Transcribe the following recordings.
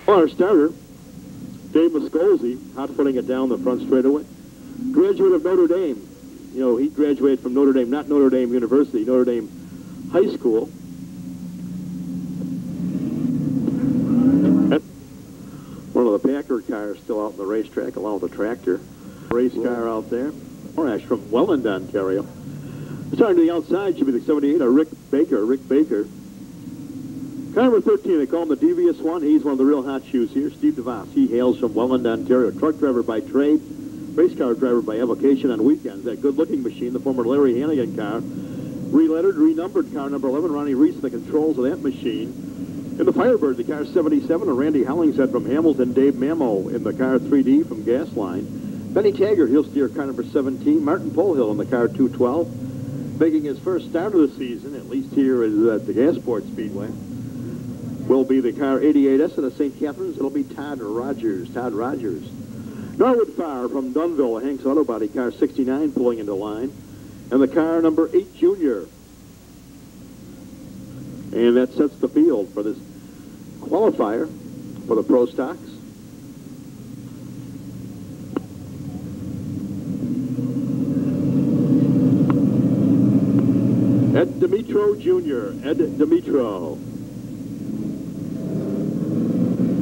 Our starter, Dave Muscolzi, hot-footing it down the front straightaway. Graduate of Notre Dame. You know, he graduated from Notre Dame, not Notre Dame University, Notre Dame High School. One of the Packer cars still out on the racetrack, along with the tractor. Race car out there. Morash from Welland, Ontario. Starting to the outside should be the 78, Rick Baker. Car number 13, they call him the devious one. He's one of the real hot shoes here. Steve DeVos, he hails from Welland, Ontario. Truck driver by trade, race car driver by avocation on weekends. That good-looking machine, the former Larry Hannigan car. Relettered, renumbered car number 11, Ronnie Reese in the controls of that machine. In the Firebird, the car 77, and Randy Hollingshead from Hamilton, Dave Mamo in the car 3D from Gasline. Benny Taggart, he'll steer car number 17. Martin Polhill in the car 212. Making his first start of the season, at least here at the Gasport Speedway, will be the car 88S in the St. Catharines. It'll be Todd Rogers. Norwood Farr from Dunville, Hank's Auto Body, car 69 pulling into line. And the car number 8 Junior. And that sets the field for this qualifier for the Pro Stocks. Ed Dimitro Jr. Ed Dimitro.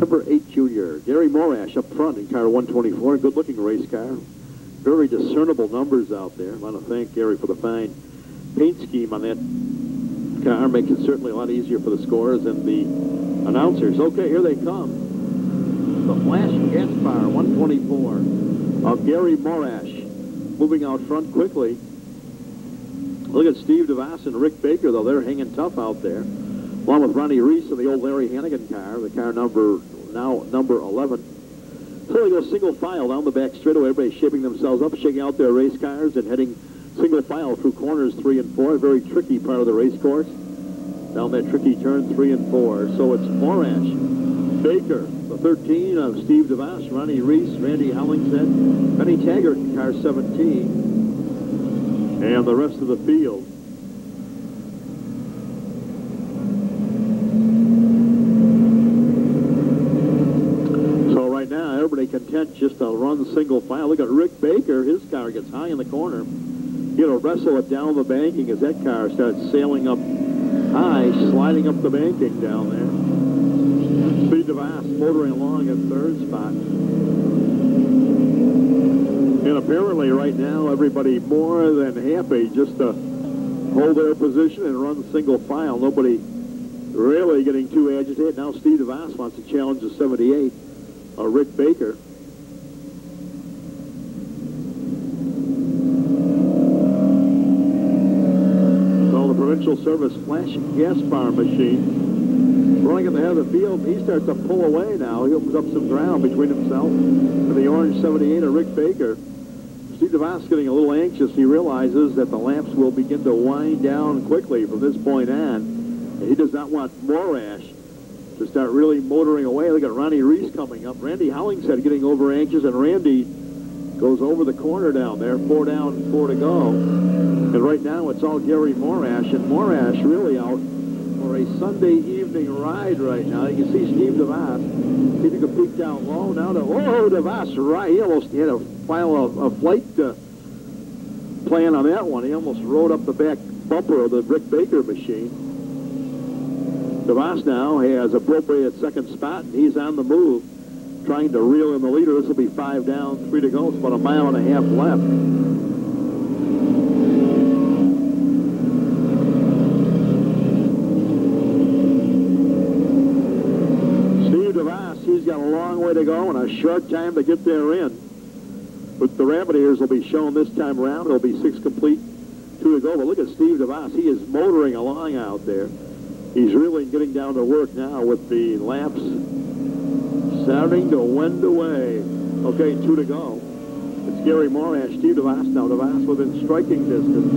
Number 8 Junior. Gary Morash up front in car 124. Good-looking race car. Very discernible numbers out there. I want to thank Gary for the fine paint scheme on that car. Makes it certainly a lot easier for the scorers and the announcers. Okay, here they come. The Flash Gaspar 124 of Gary Morash. Moving out front quickly. Look at Steve DeVos and Rick Baker, though. They're hanging tough out there. Along with Ronnie Reese and the old Larry Hannigan car, the car number 11. So they go single file down the back straightaway. Everybody's shaping themselves up, shaking out their race cars and heading single file through corners 3 and 4. A very tricky part of the race course. Down that tricky turn 3 and 4. So it's Morash, Baker, the 13 of Steve DeVos, Ronnie Reese, Randy Hollingshead, Benny Taggart in car 17, and the rest of the field. So right now, everybody content just to run single file. Look at Rick Baker. His car gets high in the corner. He'll wrestle it down the banking as that car starts sailing up high, sliding up the banking down there. Steve DeVos motoring along at third spot. And apparently right now, everybody more than happy just to hold their position and run single file. Nobody really getting too agitated. Now Steve DeVos wants to challenge the 78, Rick Baker. Provincial Service Flash Gaspar machine. Running at the head of the field, he starts to pull away now. He opens up some ground between himself and the orange 78 of Rick Baker. Steve DeVos getting a little anxious. He realizes that the laps will begin to wind down quickly from this point on. And he does not want Morash to start really motoring away. Look at Ronnie Reese coming up. Randy Hollingshead getting over anxious, and Randy goes over the corner down there. 4 down, 4 to go. And right now it's all Gary Morash, and Morash really out for a Sunday evening ride right now. You can see Steve DeVos. See if you can peek down low now to, DeVos, right. He almost had a flight plan on that one. He almost rode up the back bumper of the Rick Baker machine. DeVos now has appropriated second spot, and he's on the move, trying to reel in the leader. This will be 5 down, 3 to go. It's about a mile and a half left. He's got a long way to go and a short time to get there in. But the rabbit ears will be shown this time around. It'll be 6 complete, 2 to go. But look at Steve DeVos. He is motoring along out there. He's really getting down to work now with the laps starting to wend away. Okay, 2 to go. It's Gary Morash, Steve DeVos now. DeVos within striking distance.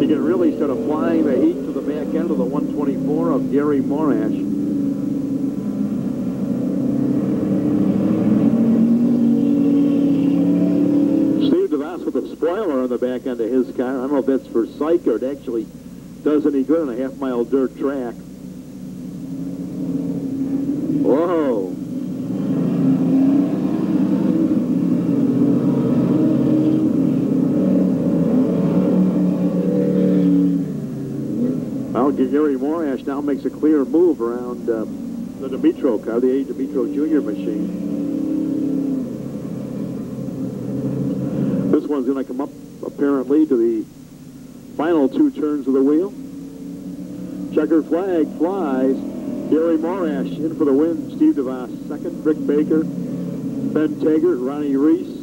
He can really start applying the heat to the back end of the 124 of Gary Morash. With a spoiler on the back end of his car. I don't know if that's for psych or it actually does any good on a half-mile dirt track. Whoa. Well, Gary Morash now makes a clear move around the Dimitro car, the A. Dimitro Jr. machine. This one's going to come up, apparently, to the final 2 turns of the wheel. Checkered flag flies. Gary Morash in for the win. Steve DeVos second. Rick Baker, Ben Taggart, Ronnie Reese.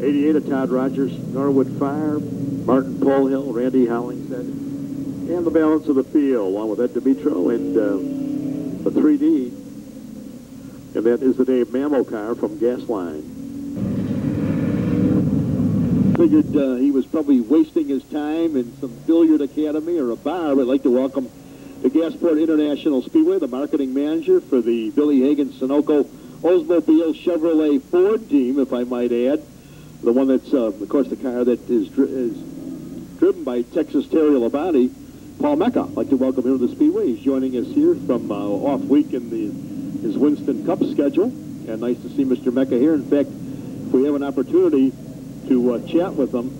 88 of Todd Rogers, Norwood Fire, Martin Polhill, Randy Hollingshead, and the balance of the field, along with Ed Dimitro and the 3D. And that is the Dave Mammo car from Gasline. Figured he was probably wasting his time in some billiard academy or a bar. I'd like to welcome to Gasport International Speedway the marketing manager for the Billy Hagan Sunoco Oldsmobile Chevrolet Ford team, if I might add. The one that's, of course, the car that is driven by Texas Terry Labonte, Paul Mecca. I'd like to welcome him to the Speedway. He's joining us here from off week in his Winston Cup schedule. And nice to see Mr. Mecca here. In fact, if we have an opportunity to chat with him,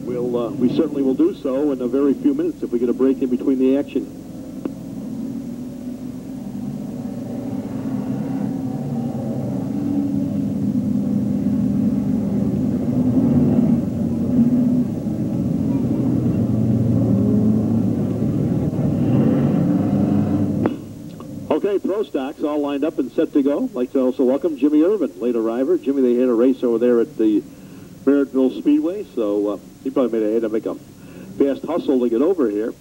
we certainly will do so in a very few minutes if we get a break in between the action. Okay, Pro Stocks all lined up and set to go. I'd like to also welcome Jimmy Irvin, late arriver. Jimmy, they had a race over there at the Merrittville Speedway, so he probably had to make a fast hustle to get over here.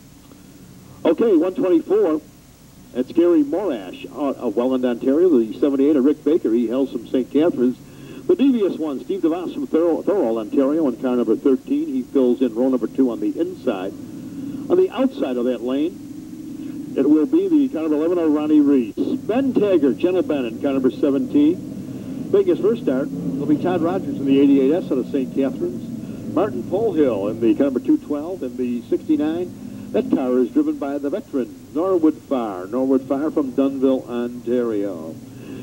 Okay, 124. That's Gary Morash of Welland, Ontario. The 78 of Rick Baker. He hails from St. Catharines. The devious one, Steve DeVos from Thorold, Ontario, in car number 13. He fills in row number 2 on the inside. On the outside of that lane, it will be the car number 11 of Ronnie Reese. Ben Taggart, Gentle Ben, in car number 17. Making his first start will be Todd Rogers in the 88S out of St. Catharines. Martin Polhill in the car number 212 in the 69. That car is driven by the veteran Norwood Fire. Norwood Fire from Dunnville, Ontario.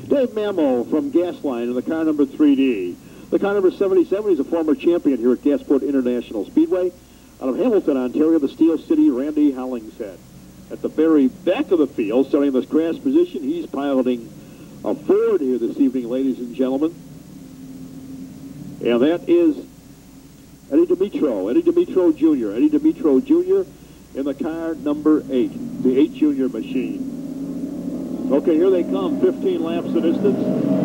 Dave Mammo from Gasline in the car number 3D. The car number 77 is a former champion here at Gasport International Speedway. Out of Hamilton, Ontario, the Steel City, Randy Hollingshead. At the very back of the field, starting in this grass position, he's piloting a Ford here this evening, ladies and gentlemen. And that is Eddie Dimitro Jr. Eddie Dimitro Jr. in the car number 8, the 8 Junior machine. Okay, here they come, 15 laps the distance.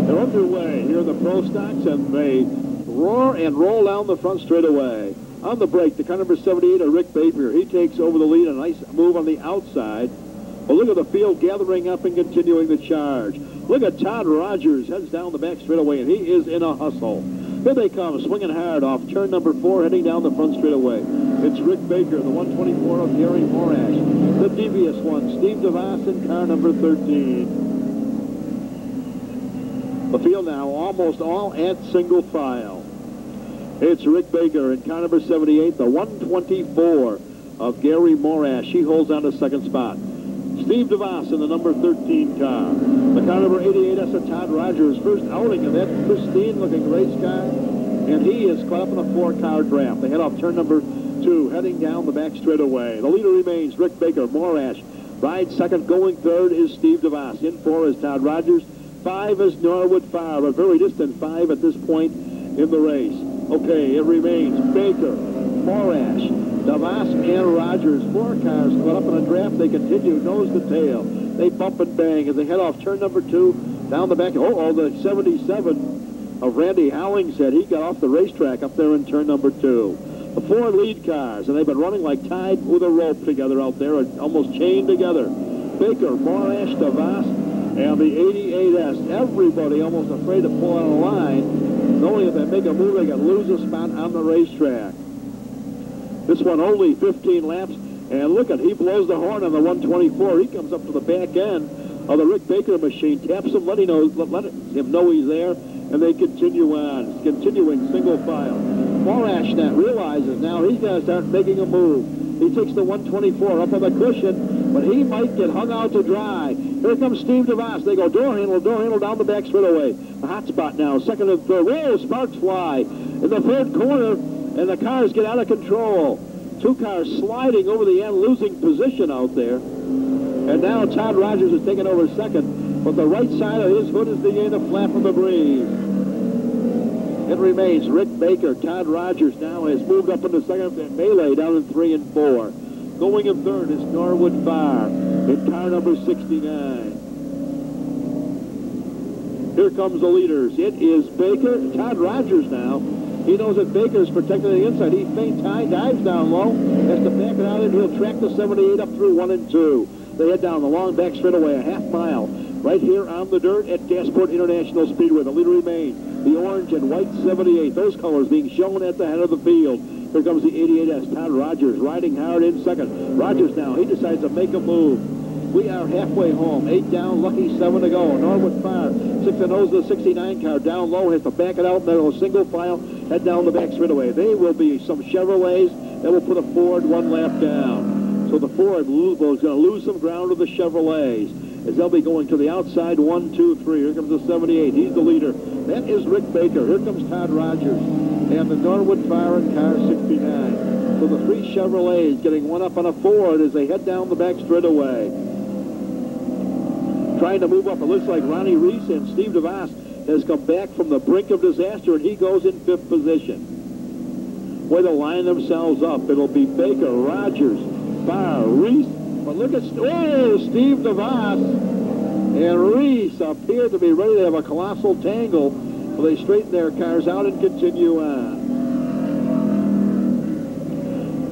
They're underway here in the Pro Stocks, and they roar and roll down the front straightaway. On the break, the car number 78 of Rick Baker. He takes over the lead, a nice move on the outside. Well, look at the field gathering up and continuing the charge. Look at Todd Rogers, heads down the back straightaway, and he is in a hustle. Here they come, swinging hard off turn number 4, heading down the front straightaway. It's Rick Baker, the 124 of Gary Morash. The devious one, Steve DeVos in car number 13. The field now almost all at single file. It's Rick Baker in car number 78, the 124 of Gary Morash. He holds on to second spot. Steve DeVos in the number 13 car. The car number 88S of Todd Rogers, first outing of that pristine-looking race car, and he is caught up in a 4-car draft. They head off turn number 2, heading down the back straightaway. The leader remains Rick Baker. Morash rides second. Going third is Steve DeVos. In 4 is Todd Rogers. 5 is Norwood Fire, a very distant 5 at this point in the race. Okay, it remains Baker, Morash, DeVos, and Rogers. 4 cars caught up in a draft. They continue nose to tail. They bump and bang as they head off turn number 2, down the back. The 77 of Randy Hollingshead. He got off the racetrack up there in turn number 2. The 4 lead cars, and they've been running like tied with a rope together out there, almost chained together. Baker, Morash, DeVos, and the 88S. Everybody almost afraid to pull out a line, knowing if they make a move, they can lose a spot on the racetrack. This one only 15 laps, and look at, he blows the horn on the 124. He comes up to the back end of the Rick Baker machine, taps him, let him know he's there, and they continue on. It's continuing single file. Morash now realizes now he's got to start making a move. He takes the 124 up on the cushion, but he might get hung out to dry. Here comes Steve DeVos. They go door handle down the back straightaway. The hot spot now. Second and third. Whoa, sparks fly in the third corner, and the cars get out of control. Two cars sliding over the end, losing position out there. And now Todd Rogers is taking over second, but the right side of his hood is beginning to flap from the breeze. It remains Rick Baker. Todd Rogers now has moved up into second, and melee down in 3 and 4. Going in third is Norwood Farr in car number 69. Here comes the leaders. It is Baker. Todd Rogers now. He knows that Baker's protecting the inside. He feints high, dives down low, has to back it out, and he'll track the 78 up through 1 and 2. They head down the long back straightaway, a half mile, right here on the dirt at Gasport International Speedway. The leader remains the orange and white 78. Those colors being shown at the head of the field. Here comes the 88S. Todd Rogers riding hard in second. Rogers now, he decides to make a move. We are halfway home. 8 down, lucky 7 to go. Norwood Farr, 6 and nose of the 69 car. Down low, has to back it out, and then a single file, head down the back straightaway. They will be some Chevrolets that will put a Ford 1 lap down. So the Ford is going to lose some ground to the Chevrolets as they'll be going to the outside. 1, 2, 3. Here comes the 78. He's the leader. That is Rick Baker. Here comes Todd Rogers and the Norwood Farr in car 69. So the 3 Chevrolets getting one up on a Ford as they head down the back straightaway. Trying to move up. It looks like Ronnie Reese and Steve DeVos has come back from the brink of disaster, and he goes in 5th position. Where they'll line themselves up, it'll be Baker, Rogers, Farr, Reese. But look at Steve DeVos and Reese appear to be ready to have a colossal tangle. Well, they straighten their cars out and continue on.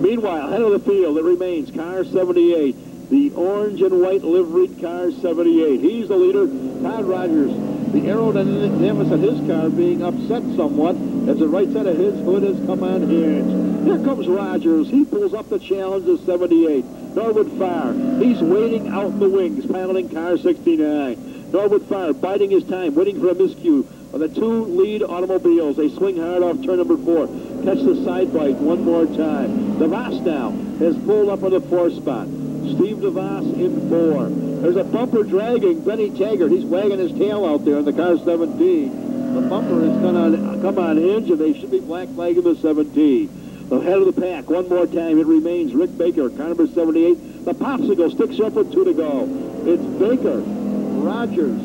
Meanwhile, head of the field, it remains car 78. The orange and white liveried car 78. He's the leader. Todd Rogers, the aerodynamics of his car being upset somewhat as the right side of his hood has come unhinged. Here comes Rogers. He pulls up the challenge of 78. Norwood Farr, he's waiting out in the wings, piloting car 69. Norwood Farr biding his time, waiting for a miscue of the 2 lead automobiles. They swing hard off turn number 4. Catch the side bite one more time. DeVos now has pulled up on the 4th spot. Steve DeVos in 4. There's a bumper dragging Benny Taggart. He's wagging his tail out there in the car 17. The bumper is going to come on hinge, and they should be black flagging the 17. The head of the pack, one more time. It remains Rick Baker, car number 78. The popsicle sticks up with 2 to go. It's Baker, Rogers,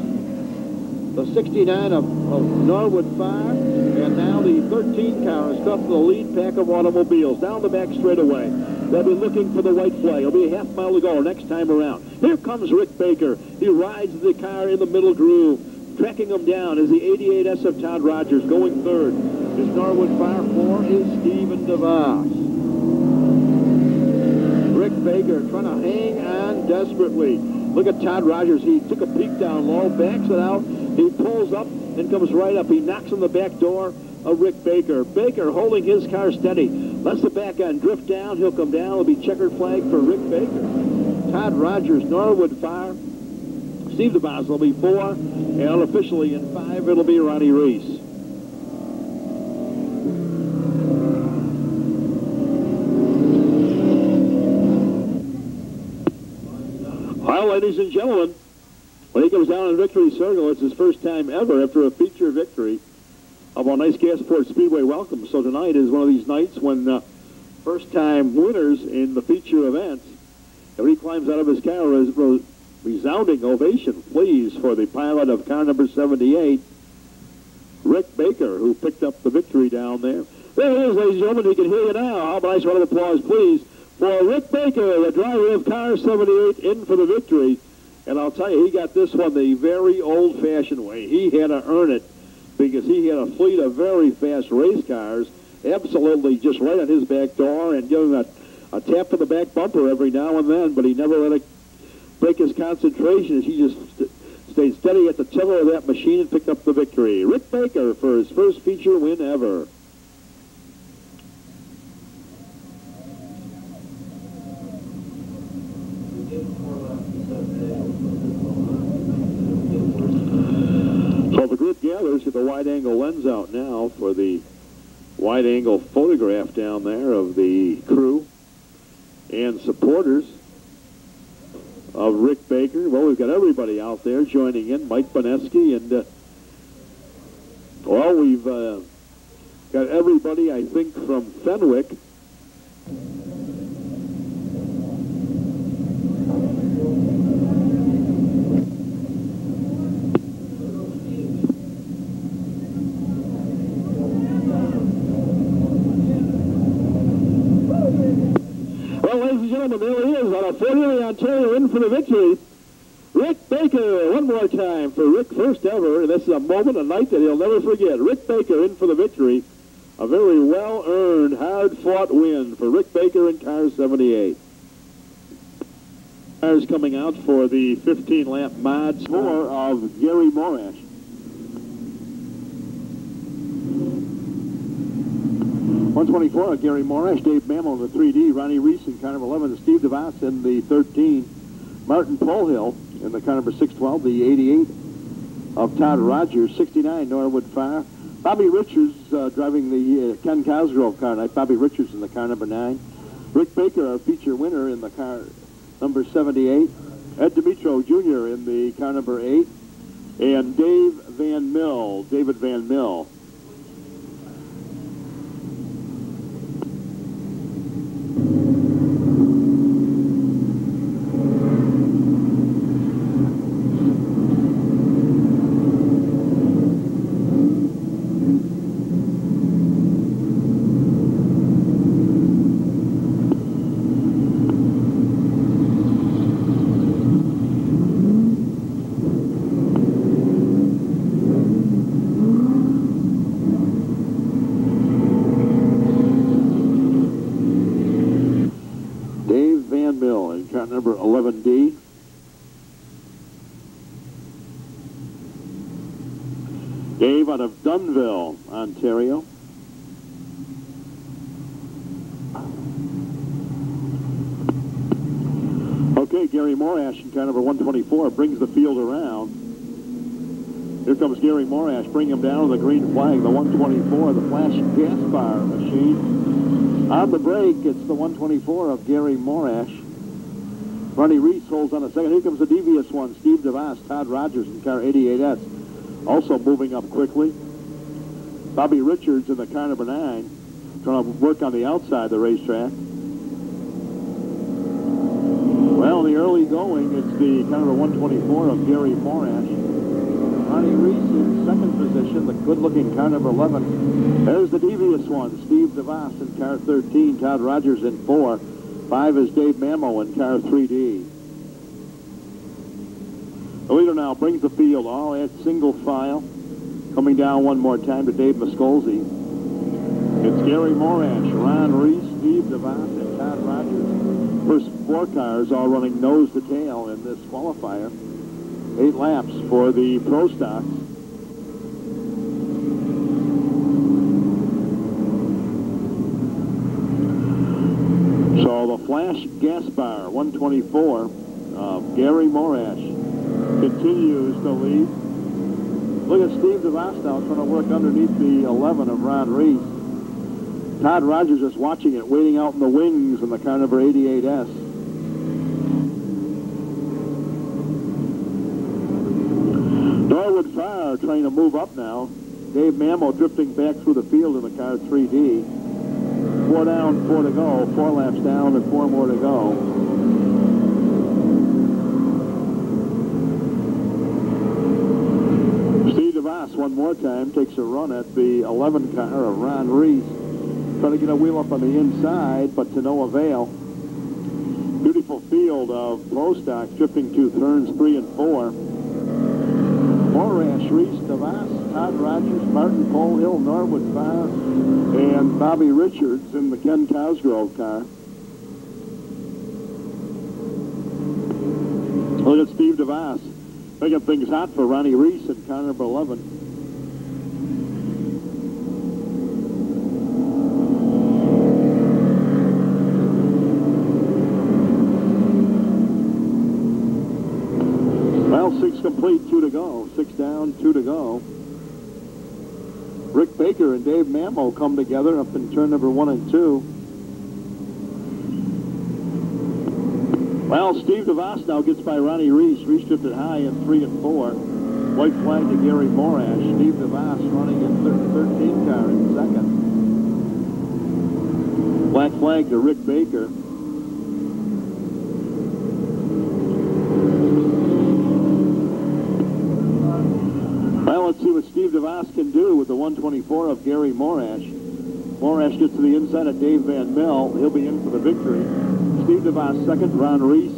the 69 of Norwood Farr, and now the 13 car is stuck to the lead pack of automobiles. Down the back straightaway. They'll be looking for the white flag. It'll be a half mile to go next time around. Here comes Rick Baker. He rides the car in the middle groove. Tracking him down is the 88S of Todd Rogers. Going third is Norwood Farr. 4 is Stephen DeVos. Rick Baker trying to hang on desperately. Look at Todd Rogers. He took a peek down low, backs it out. He pulls up and comes right up. He knocks on the back door of Rick Baker. Baker holding his car steady. Lets the back end drift down. He'll come down. It'll be checkered flag for Rick Baker. Todd Rogers, Norwood Farr. Steve DeVos will be 4. And unofficially in 5, it'll be Ronnie Reese. Well, ladies and gentlemen, when he comes down in victory circle, it's his first time ever after a feature victory of our nice Gasport Speedway welcome. So tonight is one of these nights when first-time winners in the feature events, and when he climbs out of his car, is resounding ovation, please, for the pilot of car number 78, Rick Baker, who picked up the victory down there. There it is, ladies and gentlemen. He can hear you now. How about a nice round of applause, please, for Rick Baker, the driver of car 78, in for the victory. And I'll tell you, he got this one the very old-fashioned way. He had to earn it because he had a fleet of very fast race cars, absolutely just right on his back door, and giving a tap to the back bumper every now and then, but he never let it break his concentration as he just stayed steady at the tiller of that machine and picked up the victory. Rick Baker for his first feature win ever. So the group gathers, get the wide-angle lens out now for the wide-angle photograph down there of the crew. and supporters of Rick Baker. Well, we've got everybody out there joining in. Mike Boneski and, well, we've got everybody, I think, from Fenwick. Gentlemen, there he is on a 40 Ontario in for the victory. Rick Baker, one more time for Rick, first ever. This is a moment, a night that he'll never forget. Rick Baker in for the victory. A very well-earned, hard-fought win for Rick Baker in car 78. Cars coming out for the 15-lap mod score of Gary Morash. 124, Gary Morash, Dave Mammo in the 3D, Ronnie Reese in car number 11, Steve DeVos in the 13, Martin Polhill in the car number 612, the 88 of Todd Rogers, 69, Norwood Fire. Bobby Richards driving the Ken Cosgrove car tonight, Bobby Richards in the car number 9. Rick Baker, our feature winner in the car number 78. Ed Dimitro Jr. in the car number 8. And David Van Mill. Number 11D. Dave out of Dunnville, Ontario. Okay, Gary Morash in car number 124 brings the field around. Here comes Gary Morash, bring him down to the green flag, the 124, the Flash Gaspart machine. On the break, it's the 124 of Gary Morash. Ronnie Reese holds on a second. Here comes the devious one, Steve DeVos, Todd Rogers in car 88S. Also moving up quickly. Bobby Richards in the car number 9, trying to work on the outside of the racetrack. Well, in the early going, it's the car number 124 of Gary Morash. Ronnie Reese in second position, the good-looking car number 11. There's the devious one, Steve DeVos in car 13, Todd Rogers in 4. 5 is Dave Mammo in car 3D. The leader now brings the field all at single file. Coming down one more time to Dave Muscolzi. It's Gary Morash, Ron Reese, Steve DeVos, and Todd Rogers. First 4 cars all running nose to tail in this qualifier. 8 laps for the Pro Stocks. So the Flash Gaspart 124 of Gary Morash continues to lead. Look at Steve DeVos now trying to work underneath the 11 of Ron Reese. Todd Rogers is watching it, waiting out in the wings in the car number 88S. Norwood Fire trying to move up now. Dave Mammo drifting back through the field in the car 3D. 4 down, 4 to go. 4 laps down and 4 more to go. Steve DeVos one more time takes a run at the 11 car of Ron Reese. Trying to get a wheel up on the inside, but to no avail. Beautiful field of Pro Stocks drifting to turns 3 and 4. Morash, Reese, DeVos, Todd Rogers, Martin Polhill, Norwood Fire, and Bobby Richards in the Ken Cosgrove car. Look at Steve DeVos making things hot for Ronnie Reese in car number 11. Well, 6 complete, 2 to go. 6 down, 2 to go. Rick Baker and Dave Mammo come together up in turn number 1 and 2. Well, Steve DeVos now gets by Ronnie Reese. Reese drifted high in 3 and 4. White flag to Gary Morash. Steve DeVos running in 13 car in second. Black flag to Rick Baker. Well, let's see what Steve DeVos can do with the 124 of Gary Morash. Morash gets to the inside of Dave Van Mill. He'll be in for the victory. Steve DeVos second, Ron Reese.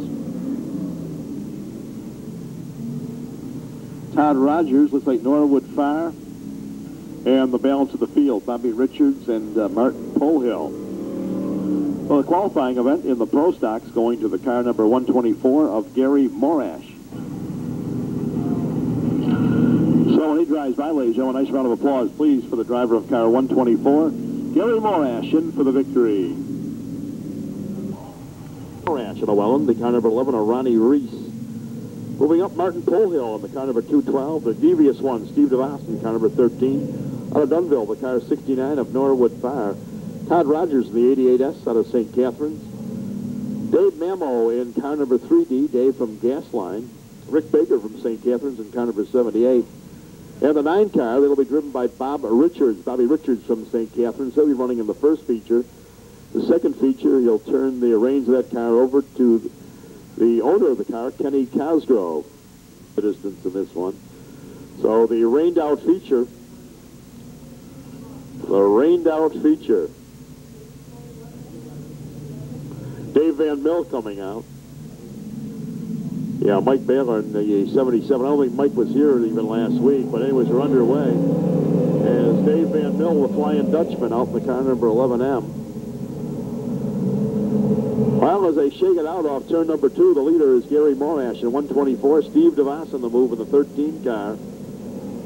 Todd Rogers, looks like Norwood Farr. And the balance of the field, Bobby Richards and Martin Polhill. Well, the qualifying event in the Pro Stocks going to the car number 124 of Gary Morash. So when he drives by, ladies and gentlemen, a nice round of applause, please, for the driver of car 124, Gary Morash, in for the victory. Morash in Llewellyn, the car number 11 of Ronnie Reese. Moving up, Martin Polhill on the car number 212, the devious one, Steve DeVos, in car number 13. Out of Dunville, the car 69 of Norwood Farr. Todd Rogers in the 88S out of St. Catharines. Dave Mamo in car number 3D, Dave from Gasline. Rick Baker from St. Catharines in car number 78. And the 9 car, that'll be driven by Bobby Richards from St. Catharines. He'll be running in the first feature. The second feature, he'll turn the reins of that car over to the owner of the car, Kenny Cosgrove. The distance in this one. So the rained out feature. Dave Van Mill coming out. Yeah, Mike Baylor in the 77. I don't think Mike was here even last week, but anyways, we're underway. As Dave Van Mill, the Flying Dutchman, out in the car number 11M. Well, as they shake it out off turn number 2, the leader is Gary Morash in 124. Steve DeVos on the move in the 13 car.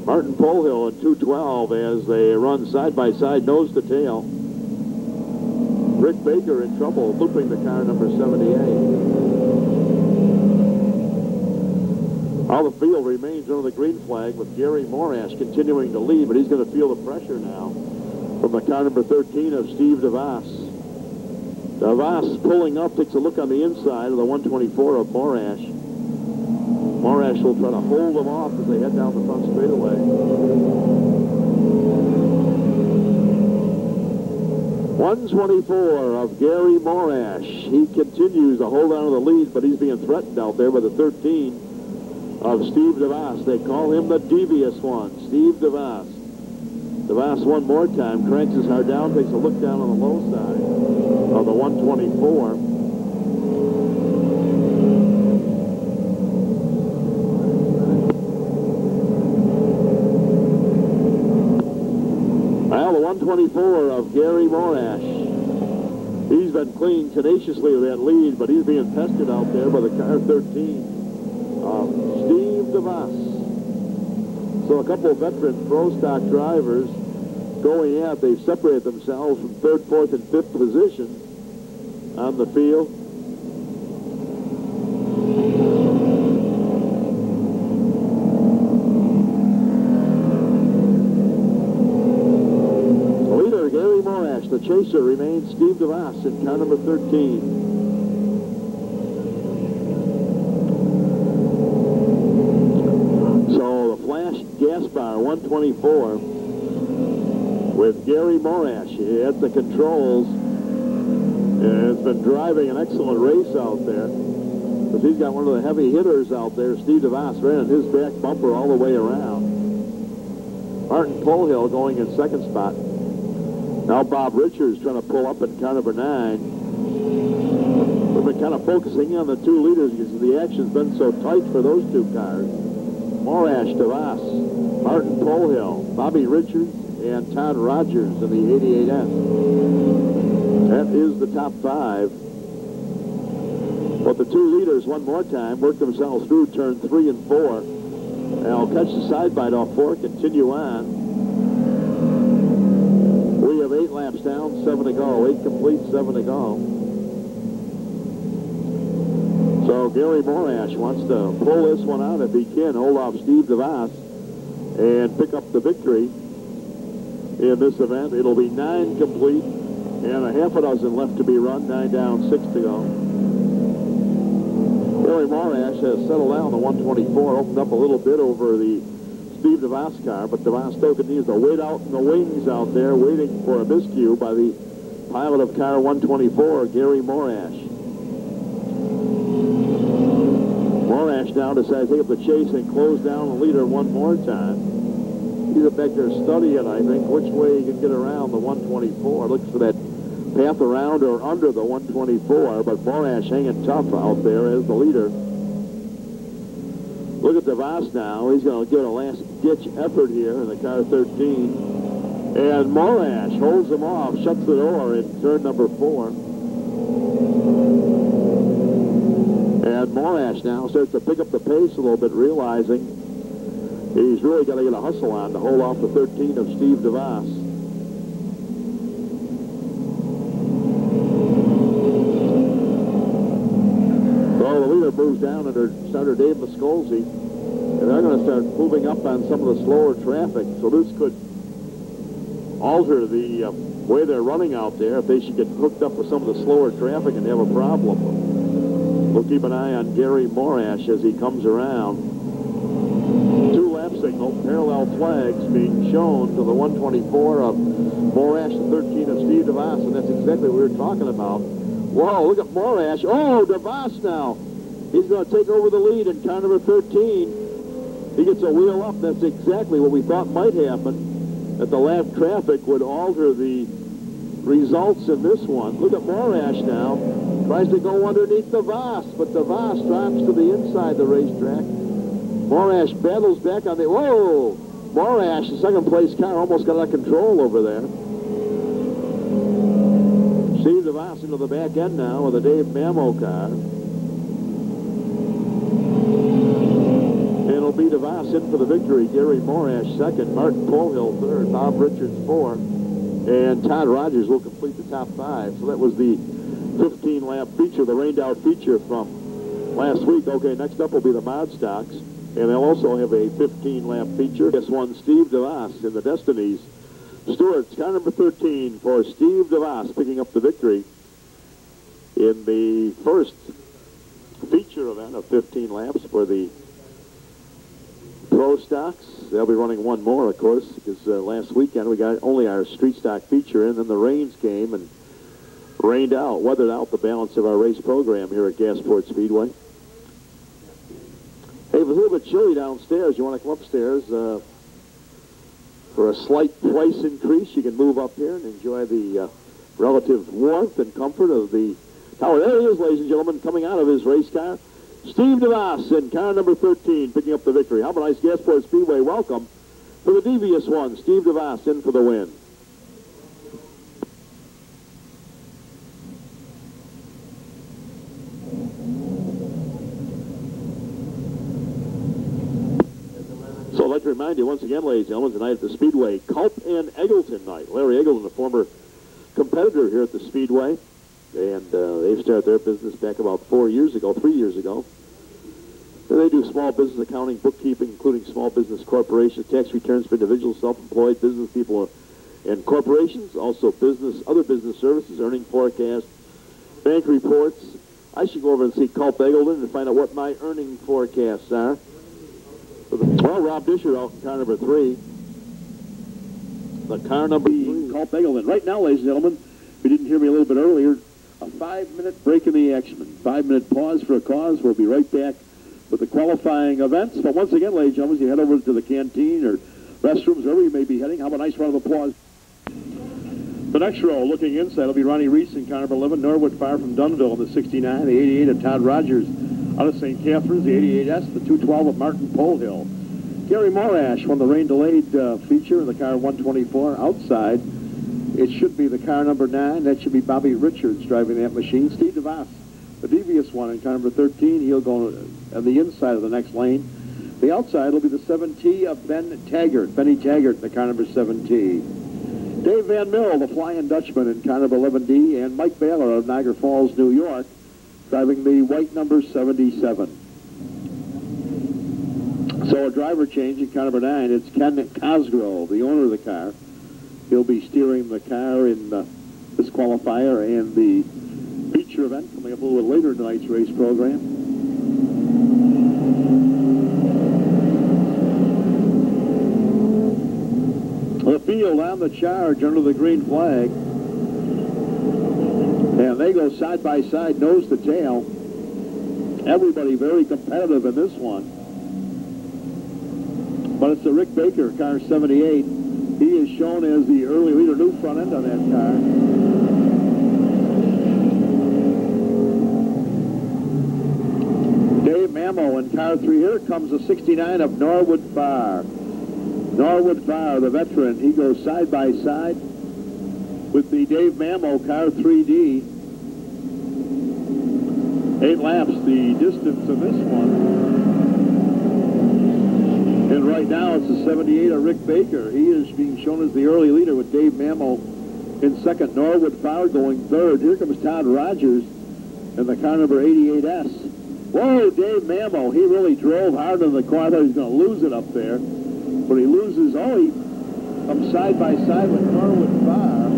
Martin Polhill in 212 as they run side by side, nose to tail. Rick Baker in trouble, looping the car number 78. All the field remains under the green flag with Gary Morash continuing to lead, but he's going to feel the pressure now from the car number 13 of Steve DeVos. DeVos pulling up, takes a look on the inside of the 124 of Morash. Morash will try to hold them off as they head down the front straightaway. 124 of Gary Morash. He continues to hold on to the lead, but he's being threatened out there by the 13 of Steve DeVos. They call him the devious one, Steve DeVos. DeVos one more time, cranks his car down, takes a look down on the low side of the 124. Well, the 124 of Gary Morash. He's been clinging tenaciously with that lead, but he's being tested out there by the car 13. Steve DeVos. So a couple of veteran Pro Stock drivers going at. They've separated themselves from 3rd, 4th, and 5th position on the field. The leader, Gary Morash. The chaser remains Steve DeVos in car number 13. Gasport 124 with Gary Morash at the controls. Has been driving an excellent race out there, because he's got one of the heavy hitters out there. Steve DeVos ran his back bumper all the way around. Martin Polhill going in second spot. Now Bob Richards trying to pull up in car number 9. We've been kind of focusing on the 2 leaders because the action's been so tight for those 2 cars. Morash, DeVos, Martin Polhill, Bobby Richards, and Todd Rogers in the 88S. That is the top 5. But the 2 leaders one more time work themselves through turn 3 and 4. And I'll catch the side bite off 4, continue on. We have 8 laps down, 7 to go. 8 complete, 7 to go. So Gary Morash wants to pull this one out if he can, hold off Steve DeVos, and pick up the victory in this event. It'll be 9 complete and a half a dozen left to be run. 9 down, 6 to go. Gary Morash has settled down. The 124 opened up a little bit over the Steve DeVos car, but DeVos still continues to wait out in the wings out there, waiting for a miscue by the pilot of car 124, Gary Morash. Morash now decides to take up the chase and close down the leader one more time. He's back there studying, I think, which way he can get around the 124. Looks for that path around or under the 124, but Morash hanging tough out there as the leader. Look at DeVos now. He's going to give it a last-ditch effort here in the car 13. And Morash holds him off, shuts the door in turn number 4. And Morash now starts to pick up the pace a little bit, realizing he's really got to get a hustle on to hold off the 13 of Steve DeVos. Well, the leader moves down under starter Dave Miscolzi, and they're going to start moving up on some of the slower traffic. So this could alter the way they're running out there if they should get hooked up with some of the slower traffic and have a problem. We'll keep an eye on Gary Morash as he comes around. 2 lap signal, parallel flags being shown to the 124 of Morash, the 13 of Steve DeVos, and that's exactly what we were talking about. Whoa, look at Morash. Oh, DeVos now. He's going to take over the lead in car number 13. He gets a wheel up. That's exactly what we thought might happen, that the lap traffic would alter the results in this one. Look at Morash now. Tries to go underneath DeVos, but DeVos drops to the inside the racetrack. Morash battles back on the... Whoa! Morash, the second-place car, almost got out of control over there. Steve DeVos into the back end now with a Dave Mamo car. And it'll be DeVos in for the victory. Gary Morash second, Martin Polhill third, Bob Richards fourth, and Todd Rogers will complete the top 5. So that was the 15-lap feature, the rained-out feature from last week. Okay, next up will be the Mod Stocks, and they'll also have a 15-lap feature. This one, Steve DeVos in the Destinies. Stewart's car number 13 for Steve DeVos, picking up the victory in the first feature event of 15 laps for the Pro Stocks. They'll be running one more, of course, because last weekend we got only our Street Stock feature in, then the rains came and weathered out the balance of our race program here at Gasport Speedway. Hey, it was a little bit chilly downstairs. You want to come upstairs for a slight price increase? You can move up here and enjoy the relative warmth and comfort of the tower. There he is, ladies and gentlemen, coming out of his race car. Steve DeVos in car number 13, picking up the victory. How about nice Gasport Speedway welcome for the devious one. Steve DeVos in for the win. So I'd like to remind you once again, ladies and gentlemen, tonight at the Speedway, Culp and Eggleton night. Larry Eggleton, a former competitor here at the Speedway, and they started their business back about 3 years ago. And they do small business accounting, bookkeeping, including small business corporations, tax returns for individuals, self-employed business people, and corporations. Also other business services, earning forecasts, bank reports. I should go over and see Culp Eggleton and find out what my earning forecasts are. Well, Rob Disher out in car number 3. The car number 3, Culp Eggleton. Right now, ladies and gentlemen, if you didn't hear me a little bit earlier, a 5-minute break in the action. 5-minute pause for a cause. We'll be right back with the qualifying events. But once again, ladies and gentlemen, as you head over to the canteen or restrooms, wherever you may be heading, how about a nice round of applause? The next row, looking inside, will be Ronnie Reese in car number 11, Norwood Fire from Dunnville in the 69, the 88 of Todd Rogers out of St. Catharines, the 88S, the 212 of Martin Polhill. Gary Morash won the rain-delayed feature in the car 124 outside. It should be the car number 9. That should be Bobby Richards driving that machine. Steve DeVos, the devious one in car number 13. He'll go on the inside of the next lane. The outside will be the 7T of Benny Taggart in the car number 7T. Dave Van Mill, the Flying Dutchman in car number 11D, and Mike Baylor of Niagara Falls, New York, driving the white number 77. So a driver change in car number 9. It's Ken Cosgrove, the owner of the car. He'll be steering the car in this qualifier and the feature event coming up a little bit later in tonight's race program. on the charge under the green flag. And they go side by side, nose to tail. Everybody very competitive in this one. But it's the Rick Baker, car 78. He is shown as the early leader, new front end on that car. Dave Mammo in car 3. Here comes the 69 of Norwood Farr. Norwood Farr, the veteran, he goes side by side with the Dave Mammo car 3D. 8 laps, the distance of this one. And right now it's the 78 of Rick Baker. He is being shown as the early leader with Dave Mammo in second. Norwood Farr going third. Here comes Todd Rogers in the car number 88S. Whoa, Dave Mammo, he really drove hard in the car. I thought he was going to lose it up there. But he loses, he comes side by side with Norwood Farr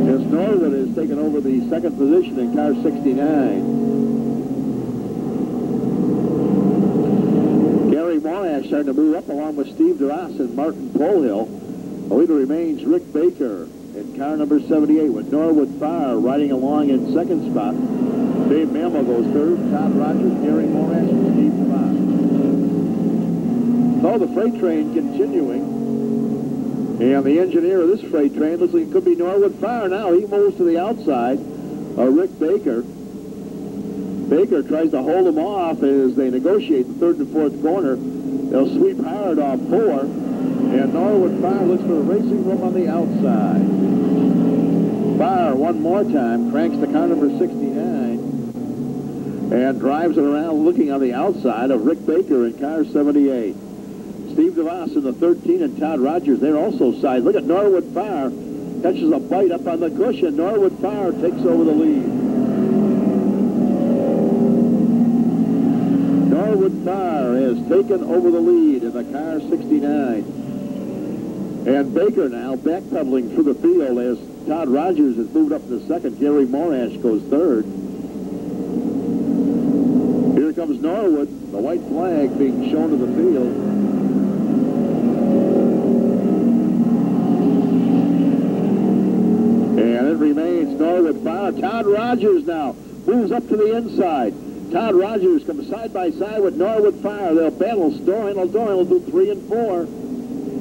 as Norwood has taken over the second position in car 69. Gary Morash starting to move up along with Steve DeRoss and Martin Polhill. The leader remains Rick Baker in car number 78 with Norwood Farr riding along in second spot. Dave Mammo goes third, Todd Rogers, Gary Morash, and Steve DeRoss. So the freight train continuing. And the engineer of this freight train looks like it could be Norwood Farr now. He moves to the outside of Rick Baker. Baker tries to hold him off as they negotiate the third and fourth corner. They'll sweep hard off 4. And Norwood Farr looks for a racing room on the outside. Farr one more time cranks the car number 69 and drives it around looking on the outside of Rick Baker in car 78. Steve DeVos in the 13 and Todd Rogers, they're also side. Look at Norwood Farr. Catches a bite up on the cushion. Norwood Farr takes over the lead. Norwood Farr has taken over the lead in the car 69. And Baker now backpedaling through the field as Todd Rogers has moved up to second. Gary Morash goes third. Here comes Norwood, the white flag being shown to the field. And it remains Norwood Farr. Todd Rogers now moves up to the inside. Todd Rogers comes side by side with Norwood Farr. They'll battle. Door-handle will do 3 and 4.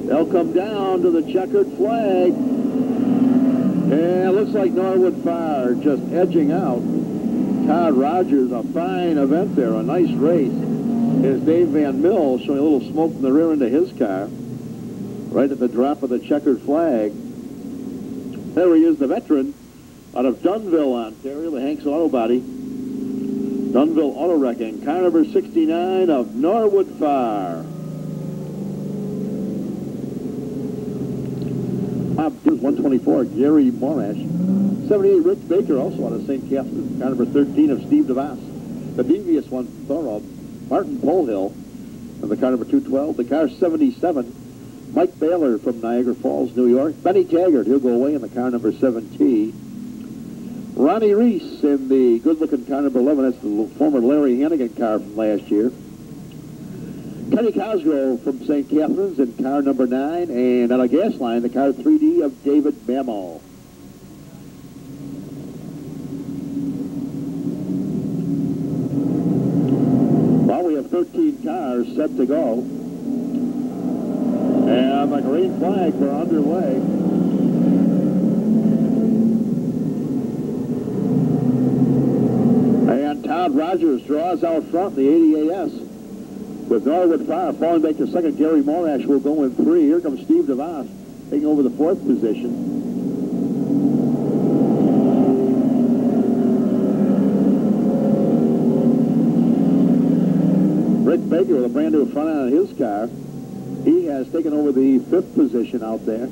They'll come down to the checkered flag. And it looks like Norwood Farr just edging out Todd Rogers. A fine event there, a nice race. Here's Dave Van Mill showing a little smoke from the rear end of his car. Right at the drop of the checkered flag. There he is, the veteran out of Dunville, Ontario, the Hanks Auto Body. Dunville Auto Wrecking, car number 69 of Norwood Farr. Here's 124, Gary Morash. 78, Rick Baker, also out of St. Catharines, car number 13 of Steve DeVos. The devious one, Thorough, Martin Polhill, and the car number 212. The car 77, Mike Baylor from Niagara Falls, New York. Benny Taggart, he'll go away in the car number 7T. Ronnie Reese in the good-looking car number 11. That's the former Larry Hannigan car from last year. Kenny Cosgrove from St. Catharines in car number 9. And on a gas line, the car 3D of David Mammo. Well, we have 13 cars set to go. And the green flags are underway. And Todd Rogers draws out front the 88S. With Norwood Farr falling back to second, Gary Morash will go in 3. Here comes Steve DeVos taking over the 4th position. Rick Baker with a brand new front end on his car. He has taken over the 5th position out there.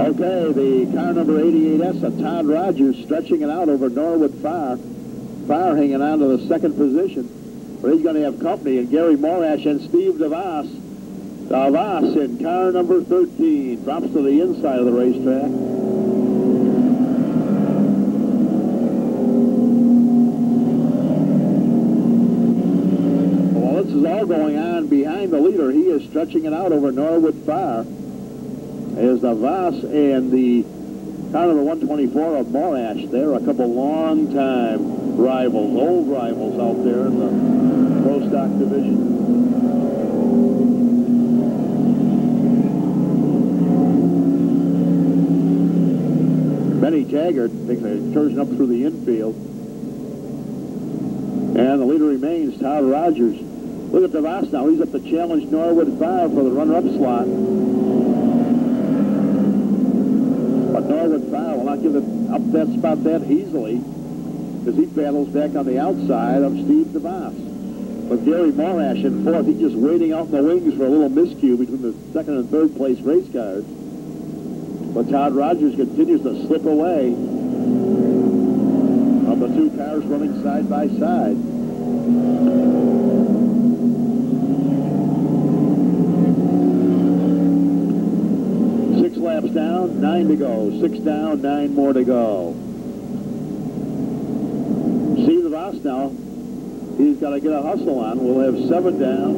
Okay, the car number 88S of Todd Rogers stretching it out over Norwood Farr. Farr hanging on to the 2nd position. But he's going to have company in Gary Morash and Steve DeVos. DeVos in car number 13 drops to the inside of the racetrack. This is all going on behind the leader. He is stretching it out over Norwood Fire as the Voss and the car number 124 of Morash. They're a couple long-time rivals, old rivals out there in the Pro Stock division. Benny Taggart takes a excursion up through the infield. And the leader remains Todd Rogers. Look at DeVos now. He's up to challenge Norwood Fire for the runner-up slot. But Norwood Fire will not give up that spot that easily as he battles back on the outside of Steve DeVos. But Gary Morash in fourth. He's just waiting out in the wings for a little miscue between the second and third place race cars. But Todd Rogers continues to slip away of the two cars running side by side. Six laps down, 9 to go. 6 down, 9 more to go. Steve DeVos now, he's got to get a hustle on. We'll have 7 down,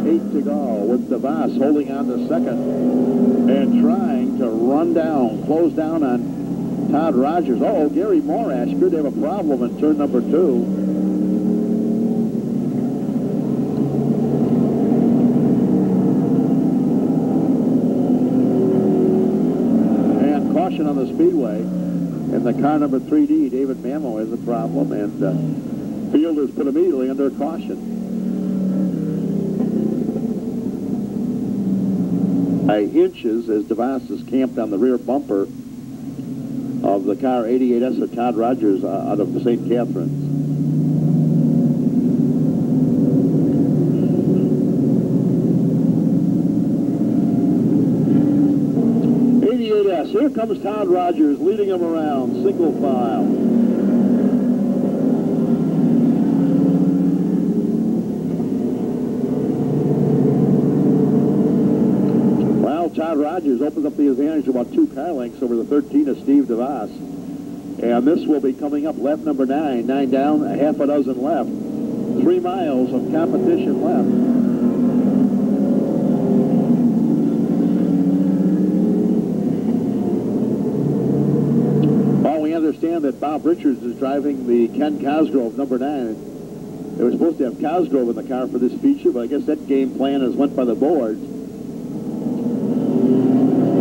8 to go, with DeVos holding on to second and trying to run down, close down on Todd Rogers. Oh, Gary Morash could have a problem in turn number 2. And caution on the speedway. And the car number 3D, David Mamo, has a problem, and fielders put immediately under caution. By inches as DeVos is camped on the rear bumper of the car 88S of Todd Rogers out of the St. Catharines. Here comes Todd Rogers leading him around, single file. Well, Todd Rogers opens up the advantage of about 2 car lengths over the 13 of Steve DeVos. And this will be coming up lap number 9. 9 down, a half a dozen left. 3 miles of competition left. Understand that Bob Richards is driving the Ken Cosgrove number 9. They were supposed to have Cosgrove in the car for this feature, but I guess that game plan has went by the boards.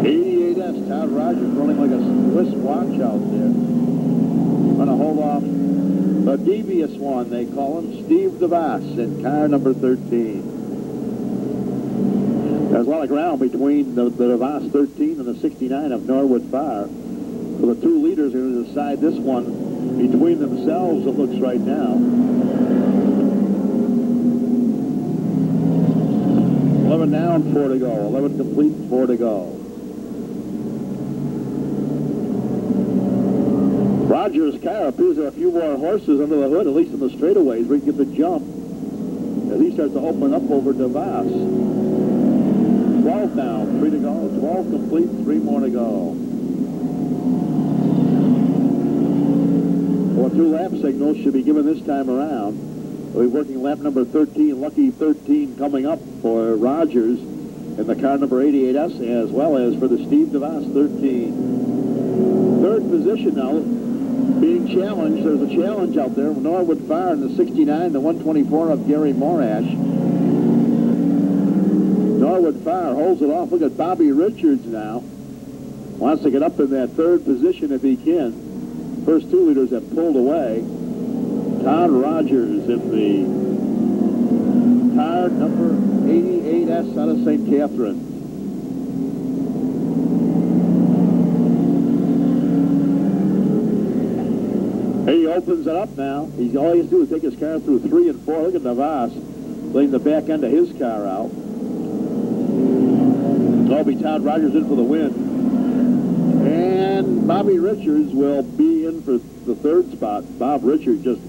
88S, Todd Rogers running like a Swiss watch out there. Going to hold off the devious one, they call him, Steve DeVos in car number 13. There's a lot of ground between the DeVos 13 and the 69 of Norwood Fire. So the 2 leaders are going to decide this one between themselves, it looks right now. 11 down, 4 to go. 11 complete, 4 to go. Rogers' car appears there are a few more horses under the hood, at least in the straightaways, where he gets a jump as he starts to open up over DeVos. 12 down, 3 to go. 12 complete, 3 more to go. Well, 2 lap signals should be given this time around. We'll be working lap number 13, lucky 13 coming up for Rogers in the car number 88S, as well as for the Steve DeVos 13. Third position now being challenged. There's a challenge out there. Norwood Fire in the 69, the 124 of Gary Morash. Norwood Fire holds it off. Look at Bobby Richards now. Wants to get up in that third position if he can. First 2 leaders have pulled away. Todd Rogers in the car number 88S out of St. Catharines. He opens it up now. All he has to do is take his car through 3 and 4. Look at DeVos laying the back end of his car out. It'll be Todd Rogers in for the win. And Bobby Richards will be in for the 3rd spot. Bob Richards just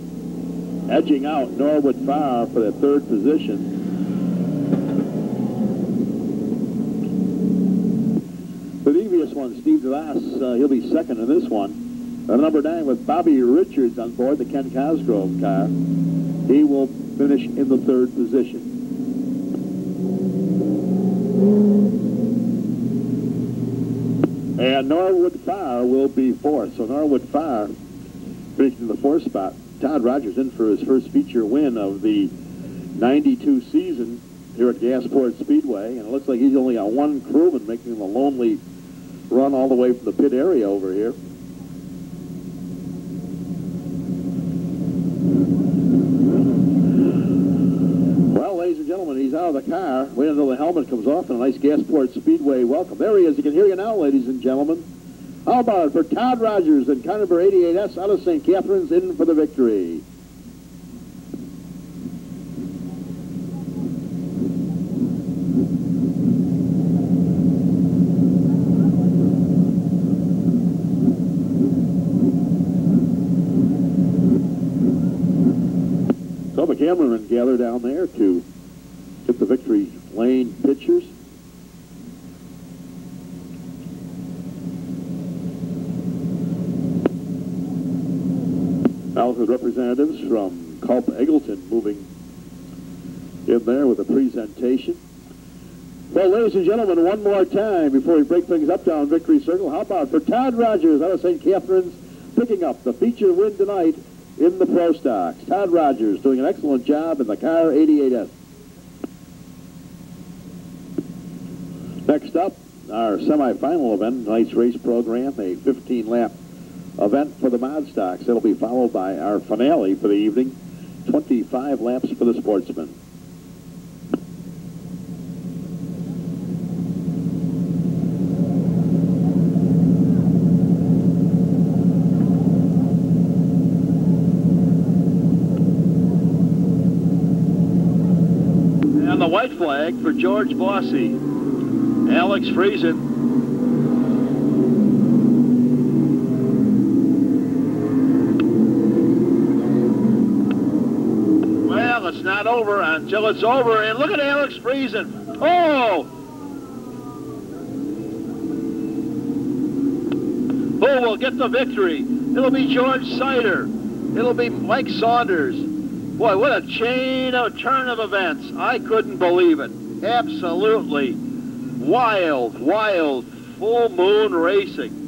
edging out Norwood Fire for that 3rd position. The devious one, Steve DeVos, he'll be 2nd in this one. Number 9 with Bobby Richards on board the Ken Cosgrove car. He will finish in the 3rd position. And Norwood Fire will be 4th. So Norwood Fire finished in the 4th spot. Todd Rogers in for his first feature win of the 92 season here at Gasport Speedway. And it looks like he's only got one crewman making the lonely run all the way from the pit area over here. Well, ladies and gentlemen, he's out of the car. Wait until the helmet comes off and a nice Gasport Speedway welcome. There he is. You can hear you now, ladies and gentlemen. How about it for Todd Rogers and car number 88S out of St. Catharines in for the victory. So the cameramen gather down there to get the victory lane pictures. Alpha representatives from Culp Eggleton moving in there with a presentation. Well, ladies and gentlemen, one more time before we break things up down Victory Circle. How about for Todd Rogers out of St. Catharines picking up the feature win tonight in the Pro Stocks. Todd Rogers doing an excellent job in the car 88S. Next up, our semifinal event, tonight's race program, a 15-lap event for the Mod Stocks. It'll be followed by our finale for the evening, 25 laps for the sportsmen. And the white flag for George Bossy. Alex Friesen. It's not over until it's over, and look at Alex Friesen. Oh! Who will get the victory? It'll be George Sider. It'll be Mike Saunders. Boy, what a chain of turn of events. I couldn't believe it. Absolutely wild, wild full moon racing.